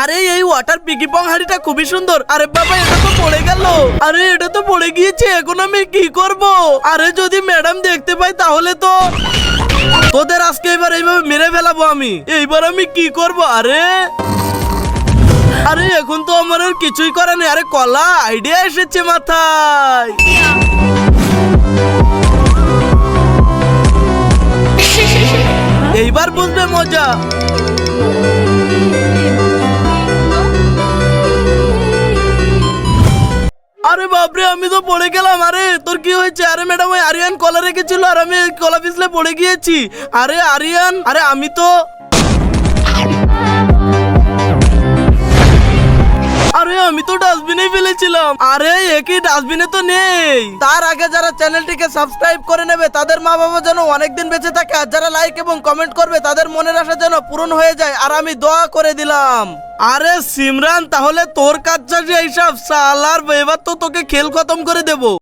আরে এই ওয়াটার পিকি পং হাড়িটা খুবই সুন্দর। আরে বাবা এটা তো পড়ে গেল। আরে এটা তো পড়ে গিয়েছে, এখন আমি কি করব? আরে যদি ম্যাডাম দেখতে পাই তাহলে তো তোদের আজকে এবার এইভাবে মেরে ফেলাবো আমি। এইবার আমি কি করব? আরে আরে এখন তো আমার আর কিছুই করে নেই। আরে কলা আইডিয়া এসেছে মাথায়। এইবার বুঝবে মজা। আরে বাপরে আমি তো পড়ে গেলাম। আরে তোর কি হয়েছে? আরে ম্যাডাম ওই আরিয়ান কলা রেখেছিল আর আমি কলা পিছলে পড়ে গিয়েছি। আরে আরিয়ান, আরে আমি তো ডাস্টবিনে ফেলেছিলাম। আরে একই ডাস্টবিনে তো নেই। তার আগে যারা চ্যানেলটিকে সাবস্ক্রাইব করে নেবে তাদের মা বাবা যেন অনেকদিন বেঁচে থাকে, আর যারা লাইক এবং কমেন্ট করবে তাদের মনের আশা যেন পূরণ হয়ে যায়। আর আমি দোয়া করে দিলাম। আরে সিমরান তাহলে তোর কাজ এইসব সালার, এবার তো তোকে খেল খতম করে দেবো।